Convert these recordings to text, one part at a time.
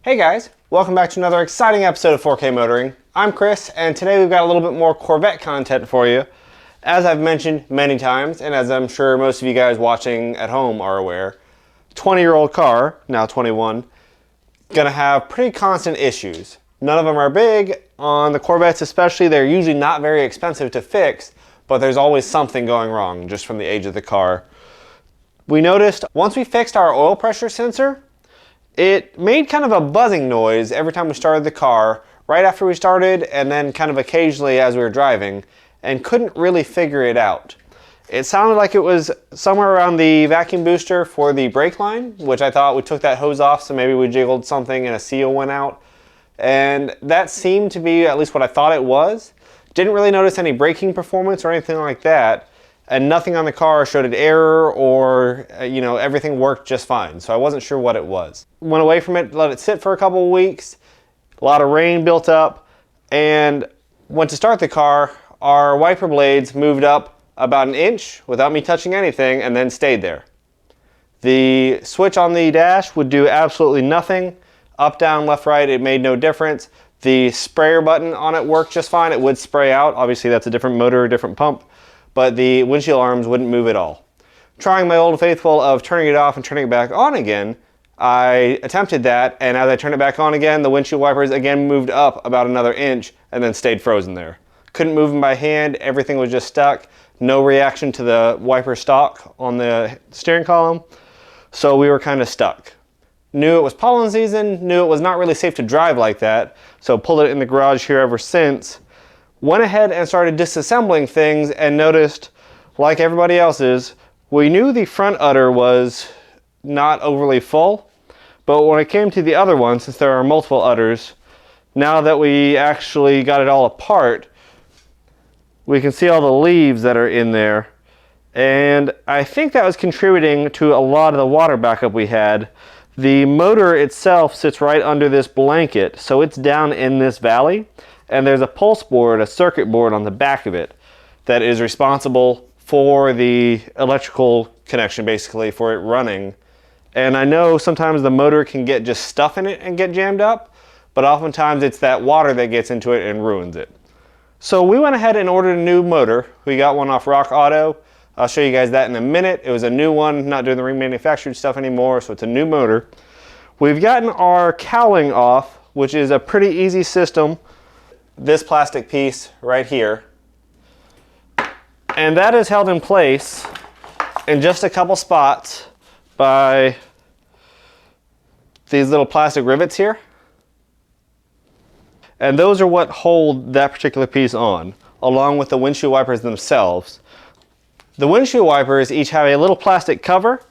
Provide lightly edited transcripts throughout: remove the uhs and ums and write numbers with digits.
Hey guys, welcome back to another exciting episode of 4K Motoring. I'm Chris, and today we've got a little bit more Corvette content for you. As I've mentioned many times, and as I'm sure most of you guys watching at home are aware, 20-year-old car, now 21, gonna have pretty constant issues. None of them are big. On the Corvettes especially, they're usually not very expensive to fix, but there's always something going wrong just from the age of the car. We noticed once we fixed our oil pressure sensor, it made kind of a buzzing noise every time we started the car, right after we started, and then kind of occasionally as we were driving, and couldn't really figure it out. It sounded like it was somewhere around the vacuum booster for the brake line, which I thought we took that hose off, so maybe we jiggled something and a seal went out. And that seemed to be at least what I thought it was. Didn't really notice any braking performance or anything like that. And nothing on the car showed an error or, everything worked just fine. So I wasn't sure what it was. Went away from it, let it sit for a couple of weeks. A lot of rain built up, and went to start the car. Our wiper blades moved up about an inch without me touching anything and then stayed there. The switch on the dash would do absolutely nothing. Up, down, left, right, it made no difference. The sprayer button on it worked just fine. It would spray out. Obviously that's a different motor, a different pump. But the windshield arms wouldn't move at all. Trying my old faithful of turning it off and turning it back on again, I attempted that, and as I turned it back on again, the windshield wipers again moved up about another inch and then stayed frozen there. Couldn't move them by hand, everything was just stuck. No reaction to the wiper stock on the steering column, so we were kind of stuck. Knew it was pollen season, knew it was not really safe to drive like that, so pulled it in the garage here ever since. Went ahead and started disassembling things and noticed, like everybody else's, we knew the front udder was not overly full, but when it came to the other one, since there are multiple udders, now that we actually got it all apart, we can see all the leaves that are in there, and I think that was contributing to a lot of the water backup we had. The motor itself sits right under this blanket, so it's down in this valley. And there's a pulse board, a circuit board on the back of it that is responsible for the electrical connection, basically, for it running. And I know sometimes the motor can get just stuff in it and get jammed up, but oftentimes it's that water that gets into it and ruins it. So we went ahead and ordered a new motor. We got one off Rock Auto. I'll show you guys that in a minute. It was a new one, not doing the remanufactured stuff anymore, so it's a new motor. We've gotten our cowling off, which is a pretty easy system. This plastic piece right here, and that is held in place in just a couple spots by these little plastic rivets here, and those are what hold that particular piece on, along with the windshield wipers themselves. The windshield wipers each have a little plastic cover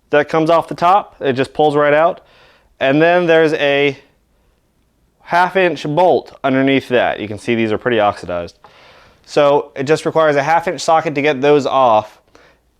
that comes off the top. It just pulls right out, and then there's a half-inch bolt underneath that. You can see these are pretty oxidized. So it just requires a half-inch socket to get those off.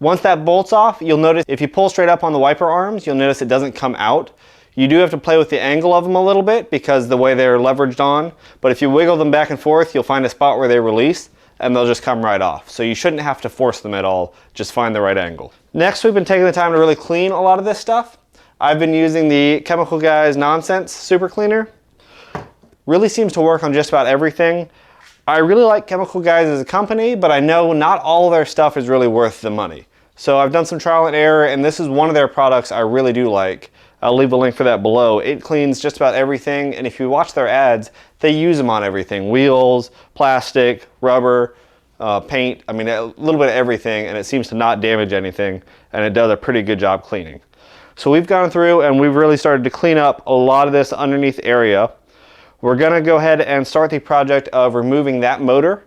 Once that bolt's off, you'll notice if you pull straight up on the wiper arms, you'll notice it doesn't come out. You do have to play with the angle of them a little bit because the way they're leveraged on, but if you wiggle them back and forth, you'll find a spot where they release and they'll just come right off. So you shouldn't have to force them at all, just find the right angle. Next, we've been taking the time to really clean a lot of this stuff. I've been using the Chemical Guys Nonsense Super Cleaner. Really seems to work on just about everything. I really like Chemical Guys as a company, but I know not all of their stuff is really worth the money. So I've done some trial and error, and this is one of their products I really do like. I'll leave a link for that below. It cleans just about everything, and if you watch their ads, they use them on everything. Wheels, plastic, rubber, paint, I mean a little bit of everything, and it seems to not damage anything, and it does a pretty good job cleaning. So we've gone through and we've really started to clean up a lot of this underneath area. We're gonna go ahead and start the project of removing that motor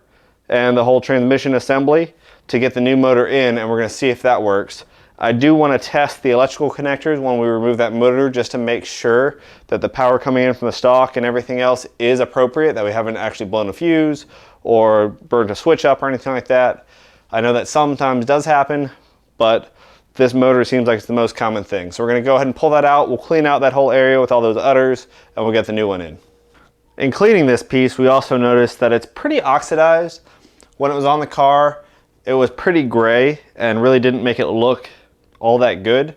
and the whole transmission assembly to get the new motor in, and we're gonna see if that works. I do wanna test the electrical connectors when we remove that motor just to make sure that the power coming in from the stock and everything else is appropriate, that we haven't actually blown a fuse or burnt a switch up or anything like that. I know that sometimes does happen, but this motor seems like it's the most common thing. So we're gonna go ahead and pull that out. We'll clean out that whole area with all those udders, and we'll get the new one in. In cleaning this piece, we also noticed that it's pretty oxidized. When it was on the car, it was pretty gray and really didn't make it look all that good.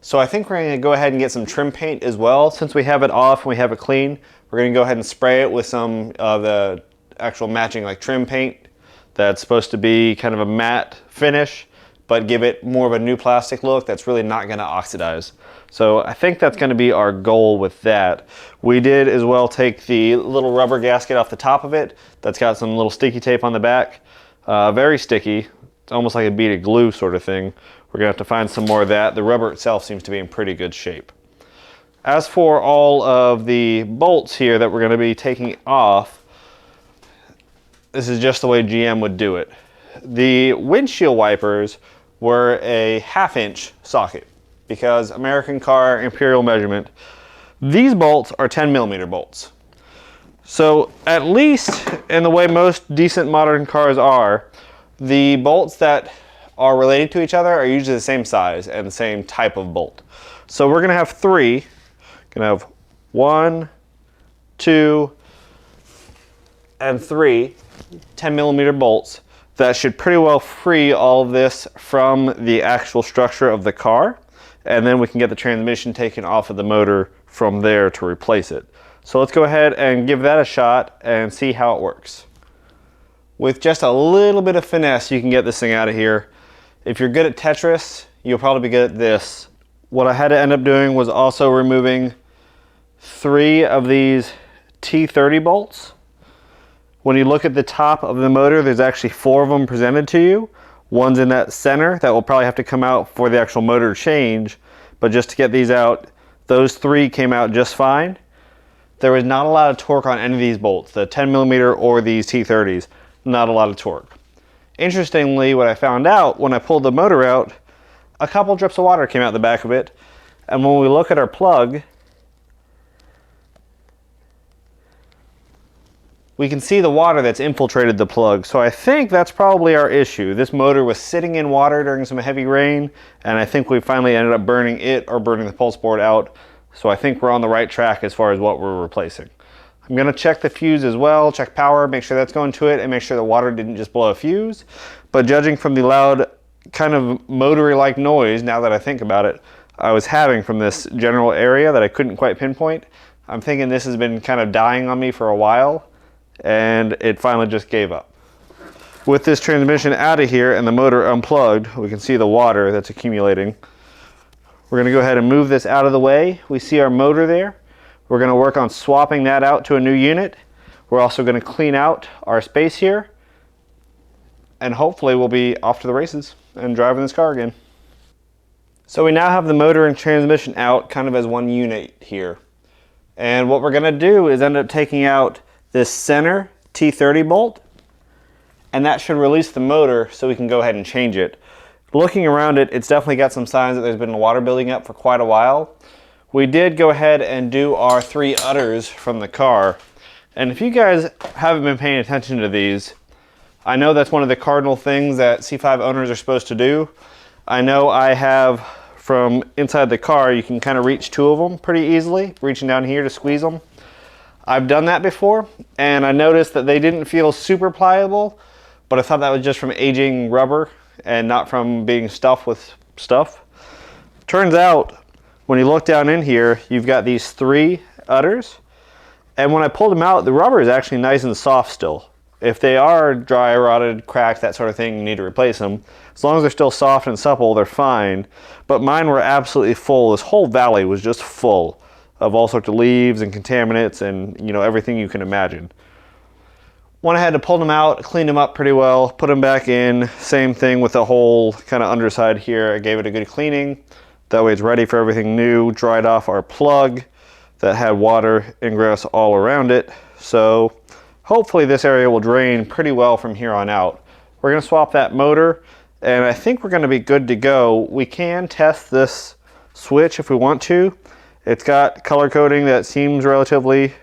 So I think we're going to go ahead and get some trim paint as well. Since we have it off and we have it clean, we're going to go ahead and spray it with some of the actual matching like trim paint that's supposed to be kind of a matte finish, but give it more of a new plastic look that's really not going to oxidize. So I think that's going to be our goal with that. We did as well take the little rubber gasket off the top of it that's got some little sticky tape on the back. Very sticky. It's almost like a bead of glue sort of thing. We're going to have to find some more of that. The rubber itself seems to be in pretty good shape. As for all of the bolts here that we're going to be taking off, this is just the way GM would do it. The windshield wipers were a 1/2 inch socket because American car imperial measurement. These bolts are 10mm bolts. So at least in the way most decent modern cars are, the bolts that are related to each other are usually the same size and the same type of bolt. So we're going to have 3. Going to have 1, 2, and 3 10mm bolts that should pretty well free all of this from the actual structure of the car, and then we can get the transmission taken off of the motor from there to replace it. So let's go ahead and give that a shot and see how it works. With just a little bit of finesse, you can get this thing out of here. If you're good at Tetris, you'll probably be good at this. What I had to end up doing was also removing 3 of these T30 bolts. When you look at the top of the motor, there's actually 4 of them presented to you. One's in that center that will probably have to come out for the actual motor change, but just to get these out, those 3 came out just fine. There was not a lot of torque on any of these bolts, the 10mm or these T30s, not a lot of torque. Interestingly, what I found out when I pulled the motor out, a couple drips of water came out the back of it, and when we look at our plug, we can see the water that's infiltrated the plug. So I think that's probably our issue. This motor was sitting in water during some heavy rain, and I think we finally ended up burning it or burning the pulse board out. So I think we're on the right track as far as what we're replacing. I'm gonna check the fuse as well, check power, make sure that's going to it, and make sure the water didn't just blow a fuse. But judging from the loud kind of motory-like noise, now that I think about it, I was having from this general area that I couldn't quite pinpoint, I'm thinking this has been kind of dying on me for a while, and it finally just gave up. With this transmission out of here and the motor unplugged, we can see the water that's accumulating. We're going to go ahead and move this out of the way. We see our motor there. We're going to work on swapping that out to a new unit. We're also going to clean out our space here, and hopefully we'll be off to the races and driving this car again. So we now have the motor and transmission out kind of as one unit here. And what we're going to do is end up taking out this center T30 bolt, and that should release the motor so we can go ahead and change it. Looking around it, it's definitely got some signs that there's been water building up for quite a while. We did go ahead and do our 3 udders from the car, and if you guys haven't been paying attention to these, I know that's one of the cardinal things that C5 owners are supposed to do. I know I have from inside the car, you can kind of reach 2 of them pretty easily, reaching down here to squeeze them. I've done that before, and I noticed that they didn't feel super pliable, but I thought that was just from aging rubber and not from being stuffed with stuff. Turns out, when you look down in here, you've got these 3 udders, and when I pulled them out, the rubber is actually nice and soft still. If they are dry, rotted, cracked, that sort of thing, you need to replace them. As long as they're still soft and supple, they're fine. But mine were absolutely full. This whole valley was just full of all sorts of leaves and contaminants and, you know, everything you can imagine. Went ahead to pull them out, cleaned them up pretty well, put them back in. Same thing with the whole kind of underside here. I gave it a good cleaning. That way it's ready for everything new. Dried off our plug that had water ingress all around it. So hopefully this area will drain pretty well from here on out. We're going to swap that motor, and I think we're going to be good to go. We can test this switch if we want to. It's got color coding that seems relatively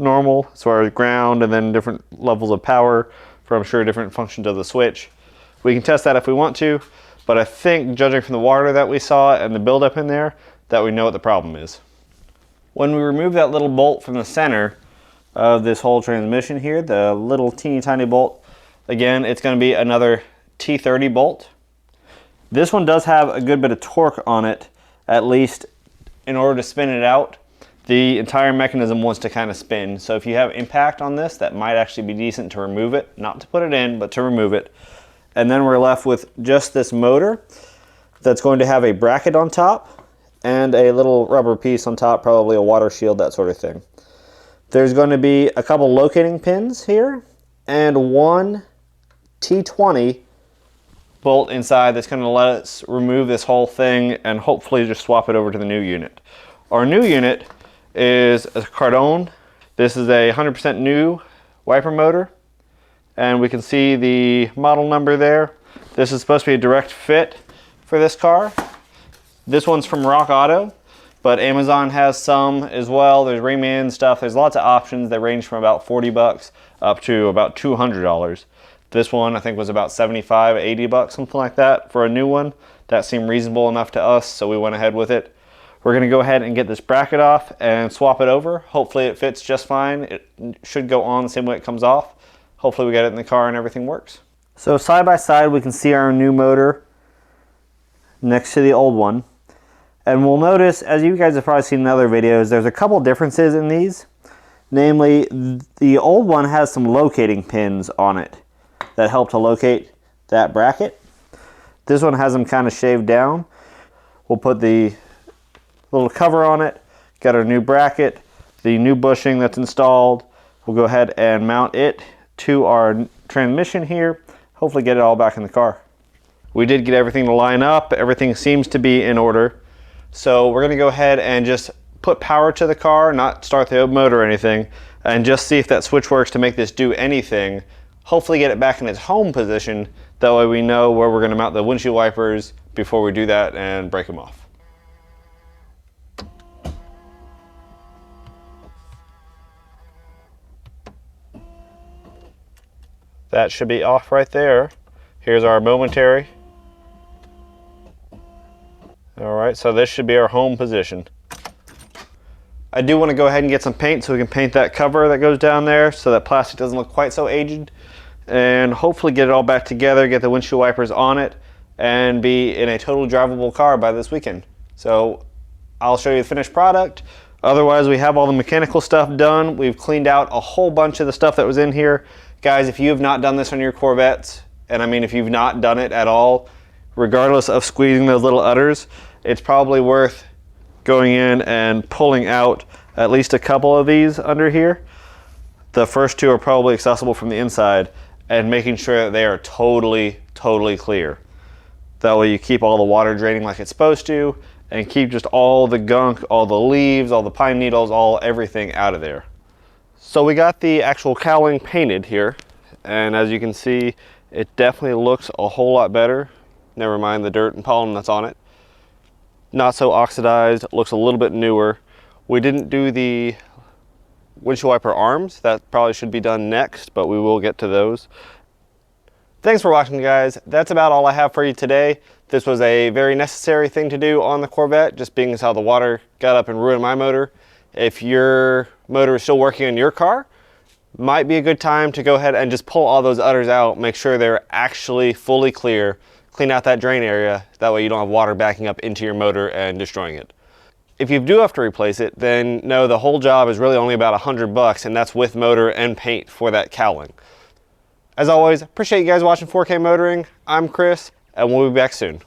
normal as far as ground and then different levels of power for, I'm sure, different functions of the switch. We can test that if we want to, but I think judging from the water that we saw and the buildup in there, that we know what the problem is. When we remove that little bolt from the center of this whole transmission here, the little teeny tiny bolt, again, it's going to be another T30 bolt. This one does have a good bit of torque on it, at least in order to spin it out, the entire mechanism wants to kind of spin. So if you have impact on this, that might actually be decent to remove it, not to put it in, but to remove it. And then we're left with just this motor that's going to have a bracket on top and a little rubber piece on top, probably a water shield, that sort of thing. There's going to be a couple locating pins here and one T20 bolt inside that's going to let us remove this whole thing and hopefully just swap it over to the new unit. Our new unit is a Cardone. This is a 100% new wiper motor, and we can see the model number there. This is supposed to be a direct fit for this car. This one's from Rock Auto, but Amazon has some as well. There's Rayman stuff. There's lots of options that range from about 40 bucks up to about $200. This one I think was about 75, 80 bucks, something like that for a new one. That seemed reasonable enough to us, so we went ahead with it. We're gonna go ahead and get this bracket off and swap it over. Hopefully it fits just fine. It should go on the same way it comes off. Hopefully we get it in the car and everything works. So side by side we can see our new motor next to the old one. And we'll notice, as you guys have probably seen in other videos, there's a couple differences in these. Namely, the old one has some locating pins on it that help to locate that bracket. This one has them kind of shaved down. We'll put the little cover on it, got our new bracket, the new bushing that's installed. We'll go ahead and mount it to our transmission here, hopefully get it all back in the car. We did get everything to line up. Everything seems to be in order. So we're gonna go ahead and just put power to the car, not start the motor or anything, and just see if that switch works to make this do anything. Hopefully get it back in its home position. That way we know where we're gonna mount the windshield wipers before we do that and break them off. That should be off right there. Here's our momentary. All right, so this should be our home position. I do want to go ahead and get some paint so we can paint that cover that goes down there so that plastic doesn't look quite so aged, and hopefully get it all back together, get the windshield wipers on it, and be in a totally drivable car by this weekend. So I'll show you the finished product. Otherwise, we have all the mechanical stuff done. We've cleaned out a whole bunch of the stuff that was in here. Guys, if you have not done this on your Corvettes, and I mean if you've not done it at all, regardless of squeezing those little udders, it's probably worth going in and pulling out at least a couple of these under here. The first two are probably accessible from the inside, and making sure that they are totally clear. That way you keep all the water draining like it's supposed to, and keep just all the gunk, all the leaves, all the pine needles, everything out of there. So we got the actual cowling painted here, and as you can see, it definitely looks a whole lot better. Never mind the dirt and pollen that's on it. Not so oxidized, looks a little bit newer. We didn't do the windshield wiper arms. That probably should be done next, but we will get to those. Thanks for watching, guys. That's about all I have for you today. This was a very necessary thing to do on the Corvette, just being as how the water got up and ruined my motor. If your motor is still working in your car, might be a good time to go ahead and just pull all those udders out, make sure they're actually fully clear, clean out that drain area, that way you don't have water backing up into your motor and destroying it. If you do have to replace it, then no, the whole job is really only about 100 bucks, and that's with motor and paint for that cowling. As always, appreciate you guys watching 4K Motoring. I'm Chris, and we'll be back soon.